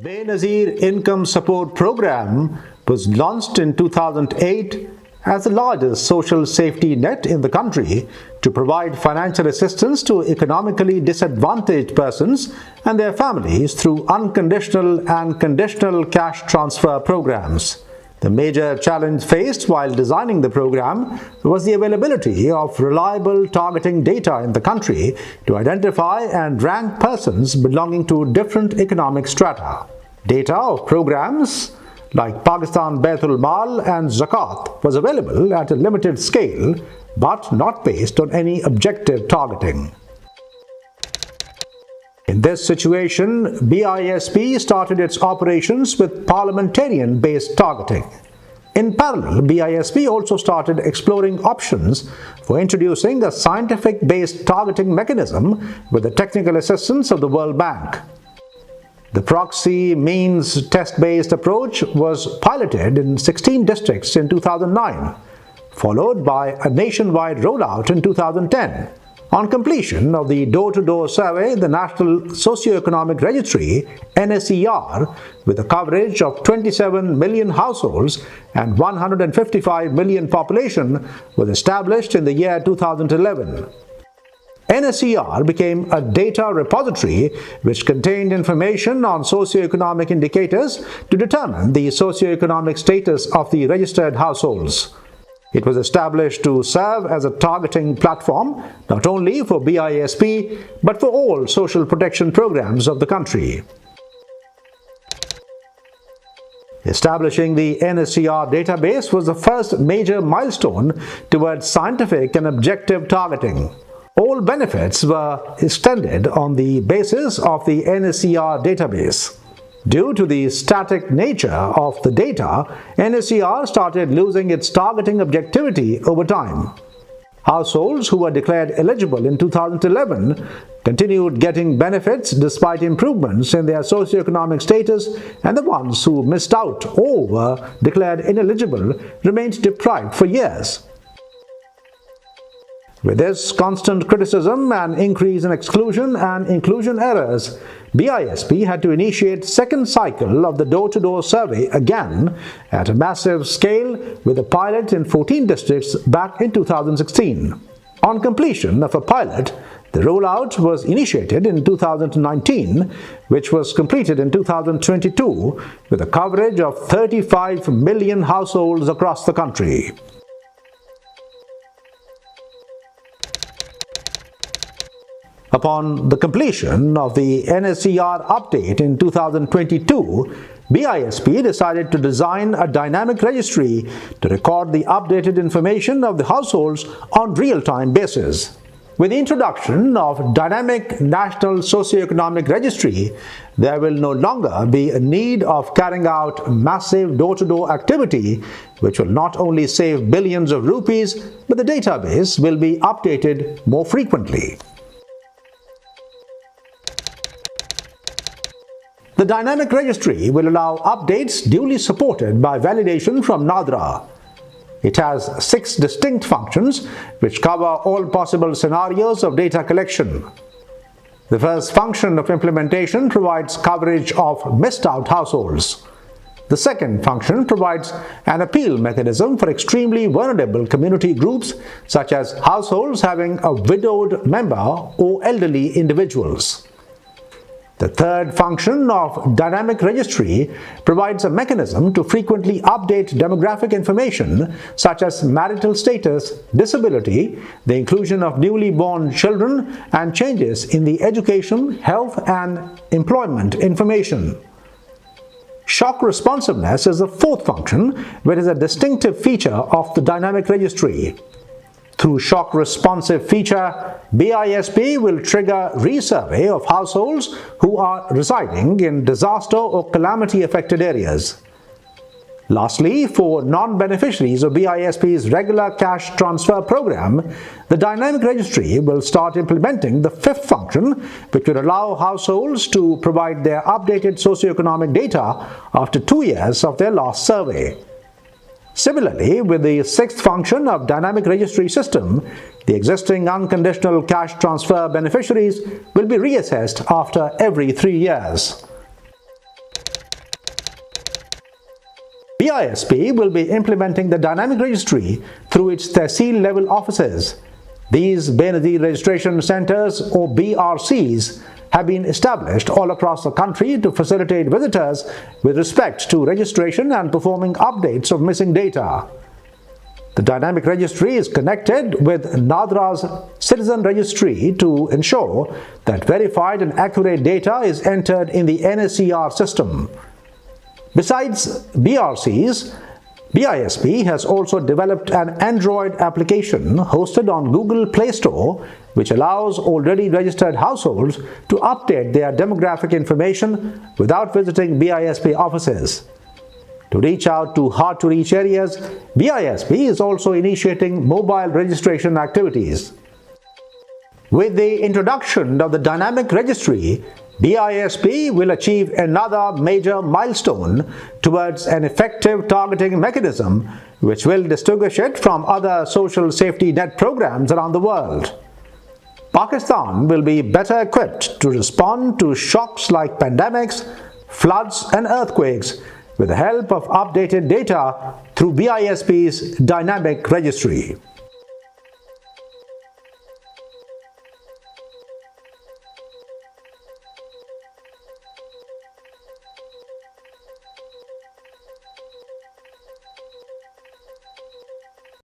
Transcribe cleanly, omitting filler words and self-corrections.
NSER Income Support Program was launched in 2008 as the largest social safety net in the country to provide financial assistance to economically disadvantaged persons and their families through unconditional and conditional cash transfer programs. The major challenge faced while designing the program was the availability of reliable targeting data in the country to identify and rank persons belonging to different economic strata. Data of programs like Pakistan Baitul Mal and Zakat was available at a limited scale but not based on any objective targeting. In this situation, BISP started its operations with parliamentarian-based targeting. In parallel, BISP also started exploring options for introducing a scientific-based targeting mechanism with the technical assistance of the World Bank. The proxy means test-based approach was piloted in 16 districts in 2009, followed by a nationwide rollout in 2010. On completion of the door-to-door survey, the National Socio-economic Registry (NSER), with a coverage of 27 million households and 155 million population, was established in the year 2011. NSER became a data repository which contained information on socioeconomic indicators to determine the socioeconomic status of the registered households. It was established to serve as a targeting platform not only for BISP but for all social protection programs of the country. Establishing the NSER database was the first major milestone towards scientific and objective targeting. All benefits were extended on the basis of the NSER database. Due to the static nature of the data, NSER started losing its targeting objectivity over time. Households who were declared eligible in 2011 continued getting benefits despite improvements in their socioeconomic status, and the ones who missed out or were declared ineligible remained deprived for years. With this constant criticism and increase in exclusion and inclusion errors, BISP had to initiate second cycle of the door-to-door survey again at a massive scale with a pilot in 14 districts back in 2016. On completion of a pilot, the rollout was initiated in 2019, which was completed in 2022 with a coverage of 35 million households across the country. Upon the completion of the NSER update in 2022, BISP decided to design a dynamic registry to record the updated information of the households on real-time basis. With the introduction of dynamic National Socio-economic Registry, there will no longer be a need of carrying out massive door-to-door activity, which will not only save billions of rupees, but the database will be updated more frequently. The dynamic registry will allow updates duly supported by validation from NADRA. It has 6 distinct functions which cover all possible scenarios of data collection. The first function of implementation provides coverage of missed out households. The second function provides an appeal mechanism for extremely vulnerable community groups such as households having a widowed member or elderly individuals. The third function of dynamic registry provides a mechanism to frequently update demographic information such as marital status, disability, the inclusion of newly born children, and changes in the education, health, and employment information. Shock responsiveness is the fourth function, which is a distinctive feature of the dynamic registry. Through shock responsive feature, BISP will trigger resurvey of households who are residing in disaster or calamity affected areas. Lastly, for non-beneficiaries of BISP's regular cash transfer program, the dynamic registry will start implementing the fifth function, which will allow households to provide their updated socioeconomic data after 2 years of their last survey. Similarly, with the sixth function of dynamic registry system, the existing unconditional cash transfer beneficiaries will be reassessed after every 3 years. BISP will be implementing the dynamic registry through its tehsil level offices. These Benazir Registration Centers, or BRCs, have been established all across the country to facilitate visitors with respect to registration and performing updates of missing data. The dynamic registry is connected with NADRA's citizen registry to ensure that verified and accurate data is entered in the NSER system. Besides BRCs, BISP has also developed an Android application hosted on Google Play Store, which allows already registered households to update their demographic information without visiting BISP offices. To reach out to hard-to-reach areas, BISP is also initiating mobile registration activities. With the introduction of the dynamic registry, BISP will achieve another major milestone towards an effective targeting mechanism which will distinguish it from other social safety net programs around the world. Pakistan will be better equipped to respond to shocks like pandemics, floods and earthquakes with the help of updated data through BISP's dynamic registry.